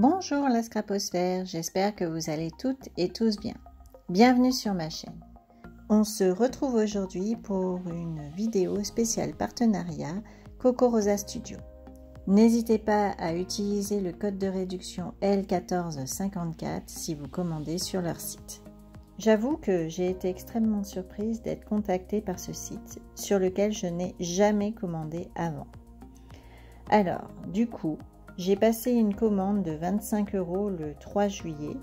Bonjour la Scraposphère, j'espère que vous allez toutes et tous bien. Bienvenue sur ma chaîne. On se retrouve aujourd'hui pour une vidéo spéciale partenariat Coco Rosa Studio. N'hésitez pas à utiliser le code de réduction L1454 si vous commandez sur leur site. J'avoue que j'ai été extrêmement surprise d'être contactée par ce site sur lequel je n'ai jamais commandé avant. Alors, du coup, j'ai passé une commande de 25 € le 3 juillet.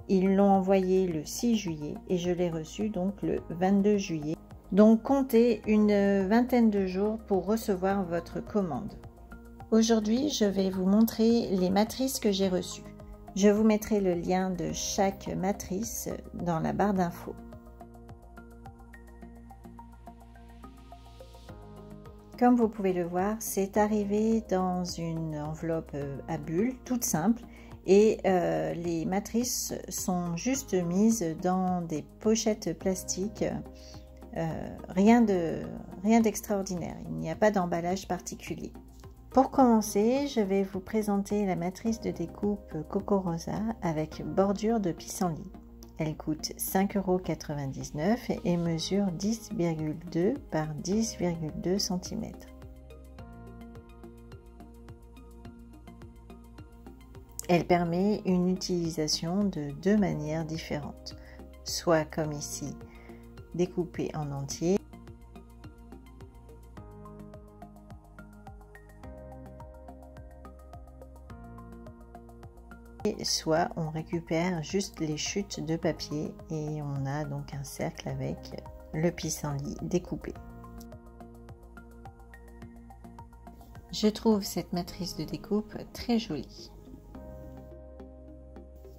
Ils l'ont envoyé le 6 juillet et je l'ai reçu donc le 22 juillet. Donc comptez une vingtaine de jours pour recevoir votre commande. Aujourd'hui, je vais vous montrer les matrices que j'ai reçues. Je vous mettrai le lien de chaque matrice dans la barre d'infos. Comme vous pouvez le voir, c'est arrivé dans une enveloppe à bulles, toute simple, et les matrices sont juste mises dans des pochettes plastiques, rien d'extraordinaire, il n'y a pas d'emballage particulier. Pour commencer, je vais vous présenter la matrice de découpe Coco Rosa avec bordure de pissenlit. Elle coûte 5,99 € et mesure 10,2 par 10,2 cm. Elle permet une utilisation de deux manières différentes, soit comme ici, découpée en entier, soit on récupère juste les chutes de papier et on a donc un cercle avec le pissenlit découpé. Je trouve cette matrice de découpe très jolie.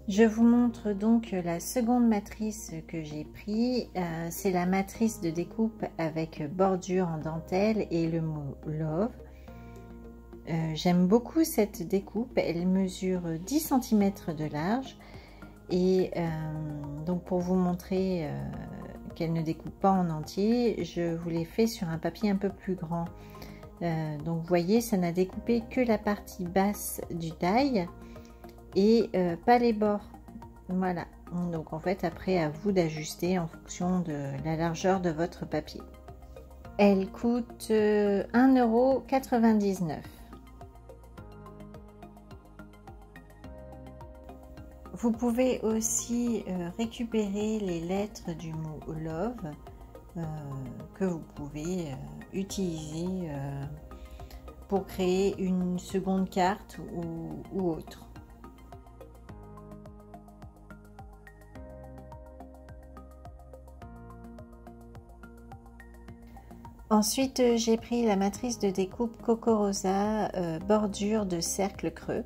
Je vous montre donc la seconde matrice que j'ai pris, c'est la matrice de découpe avec bordure en dentelle et le mot Love. J'aime beaucoup cette découpe, elle mesure 10 cm de large et donc pour vous montrer qu'elle ne découpe pas en entier, je vous l'ai fait sur un papier un peu plus grand. Donc vous voyez, ça n'a découpé que la partie basse du die et pas les bords. Voilà, donc en fait après à vous d'ajuster en fonction de la largeur de votre papier. Elle coûte 1,99 €. Vous pouvez aussi récupérer les lettres du mot Love que vous pouvez utiliser pour créer une seconde carte ou autre. Ensuite, j'ai pris la matrice de découpe Coco Rosa bordure de cercle creux.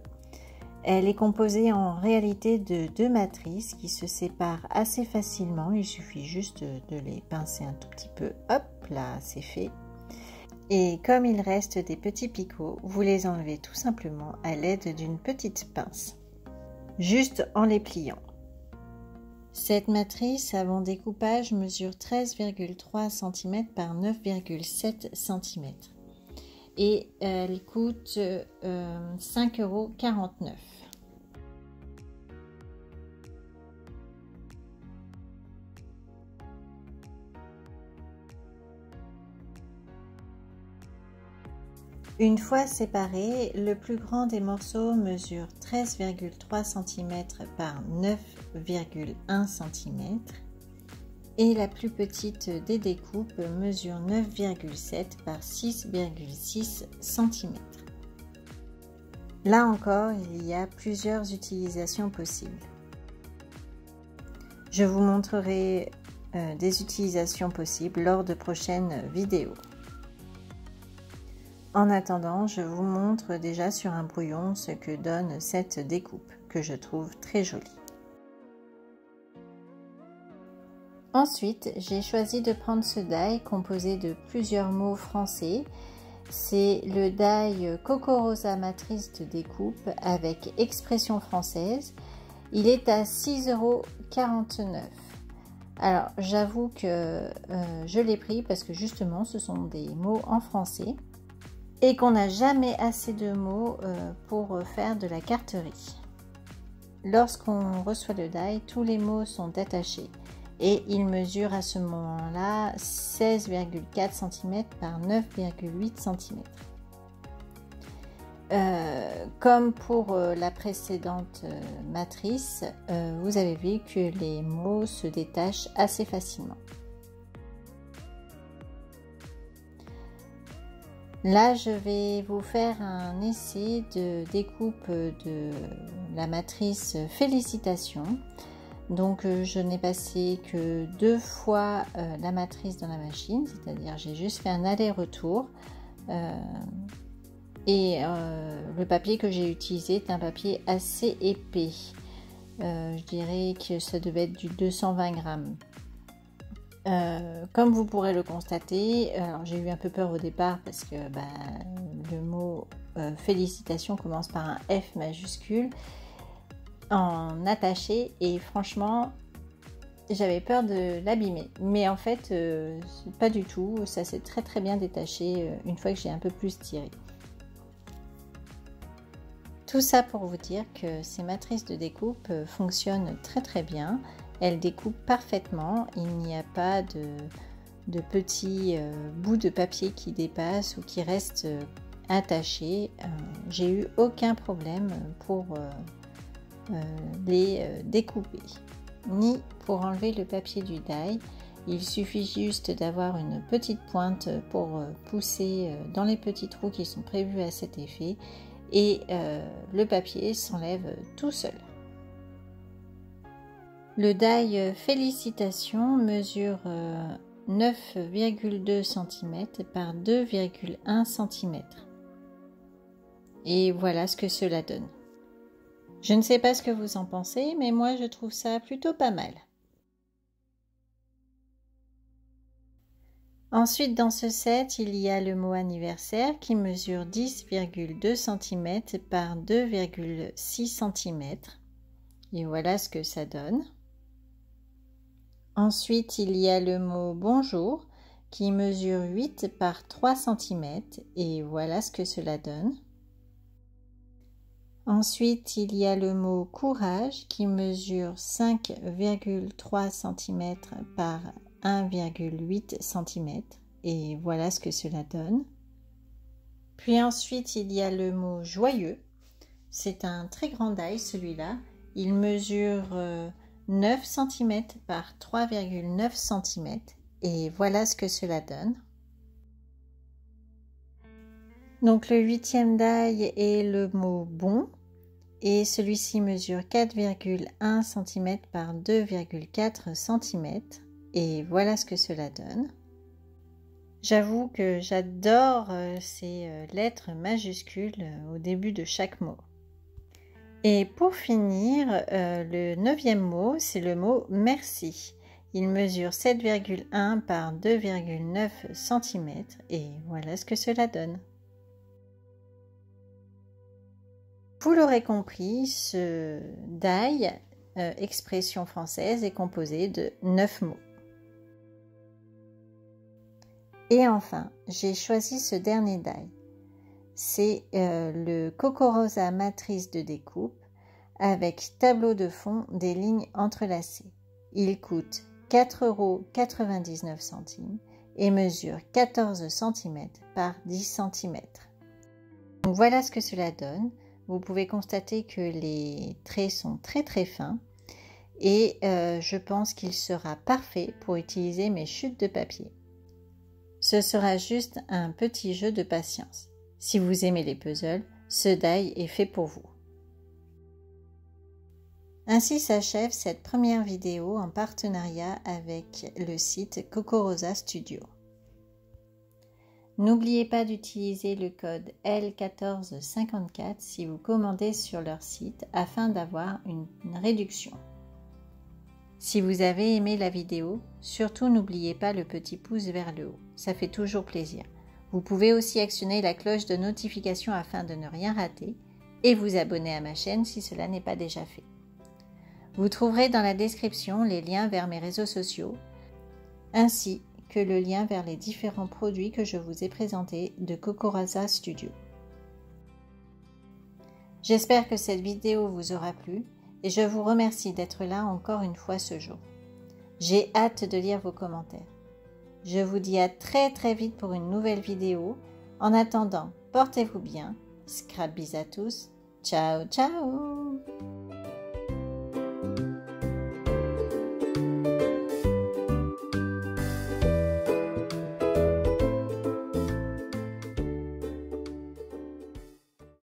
Elle est composée en réalité de deux matrices qui se séparent assez facilement. Il suffit juste de les pincer un tout petit peu. Hop, là, c'est fait. Et comme il reste des petits picots, vous les enlevez tout simplement à l'aide d'une petite pince, juste en les pliant. Cette matrice à bon découpage mesure 13,3 cm par 9,7 cm. Et elle coûte 5,49 €. Une fois séparé, le plus grand des morceaux mesure 13,3 cm par 9,1 cm et la plus petite des découpes mesure 9,7 par 6,6 cm. Là encore, il y a plusieurs utilisations possibles. Je vous montrerai des utilisations possibles lors de prochaines vidéos. En attendant, je vous montre déjà sur un brouillon ce que donne cette découpe, que je trouve très jolie. Ensuite, j'ai choisi de prendre ce die composé de plusieurs mots français. C'est le die Coco Rosa matrice de découpe avec expression française. Il est à 6,49 €. Alors, j'avoue que je l'ai pris parce que justement, ce sont des mots en français et qu'on n'a jamais assez de mots pour faire de la carterie. lorsqu'on reçoit le die, tous les mots sont attachés et il mesure à ce moment-là 16,4 cm par 9,8 cm. Comme pour la précédente matrice, vous avez vu que les mots se détachent assez facilement. Là, je vais vous faire un essai de découpe de la matrice Félicitations. Donc, je n'ai passé que 2 fois la matrice dans la machine, c'est-à-dire j'ai juste fait un aller-retour. Le papier que j'ai utilisé est un papier assez épais. Je dirais que ça devait être du 220 grammes. Comme vous pourrez le constater, j'ai eu un peu peur au départ parce que le mot félicitations commence par un F majuscule en attaché et franchement j'avais peur de l'abîmer, mais en fait pas du tout, ça s'est très très bien détaché une fois que j'ai un peu plus tiré. Tout ça pour vous dire que ces matrices de découpe fonctionnent très très bien. Elles découpent parfaitement. Il n'y a pas de petits bouts de papier qui dépassent ou qui restent attachés. J'ai eu aucun problème pour les découper, ni pour enlever le papier du die. Il suffit juste d'avoir une petite pointe pour pousser dans les petits trous qui sont prévus à cet effet. Et le papier s'enlève tout seul. Le die Félicitations mesure 9,2 cm par 2,1 cm. Et voilà ce que cela donne. Je ne sais pas ce que vous en pensez, mais moi je trouve ça plutôt pas mal. Ensuite, dans ce set, il y a le mot anniversaire qui mesure 10,2 cm par 2,6 cm. Et voilà ce que ça donne. Ensuite, il y a le mot bonjour qui mesure 8 par 3 cm. Et voilà ce que cela donne. Ensuite, il y a le mot courage qui mesure 5,3 cm par 1,8 cm et voilà ce que cela donne. Puis ensuite il y a le mot joyeux, c'est un très grand die celui-là, il mesure 9 cm par 3,9 cm et voilà ce que cela donne. Donc le 8e die est le mot bon et celui-ci mesure 4,1 cm par 2,4 cm. Et voilà ce que cela donne. J'avoue que j'adore ces lettres majuscules au début de chaque mot. Et pour finir, le 9e mot, c'est le mot merci. Il mesure 7,1 par 2,9 cm et voilà ce que cela donne. Vous l'aurez compris, ce die, expression française, est composé de 9 mots. Et enfin, j'ai choisi ce dernier die. C'est le CocoRosa matrice de découpe avec tableau de fond des lignes entrelacées. Il coûte 4,99 € et mesure 14 cm par 10 cm. Donc voilà ce que cela donne. Vous pouvez constater que les traits sont très très fins et je pense qu'il sera parfait pour utiliser mes chutes de papier. Ce sera juste un petit jeu de patience. Si vous aimez les puzzles, ce die est fait pour vous. Ainsi s'achève cette première vidéo en partenariat avec le site CocoRosa Studio. N'oubliez pas d'utiliser le code L1454 si vous commandez sur leur site afin d'avoir une réduction. Si vous avez aimé la vidéo, surtout n'oubliez pas le petit pouce vers le haut, ça fait toujours plaisir. Vous pouvez aussi actionner la cloche de notification afin de ne rien rater et vous abonner à ma chaîne si cela n'est pas déjà fait. Vous trouverez dans la description les liens vers mes réseaux sociaux ainsi que le lien vers les différents produits que je vous ai présentés de CocoRosa Studio. J'espère que cette vidéo vous aura plu et je vous remercie d'être là encore une fois ce jour. J'ai hâte de lire vos commentaires. Je vous dis à très très vite pour une nouvelle vidéo. En attendant, portez-vous bien. Scrap bis à tous. Ciao ciao.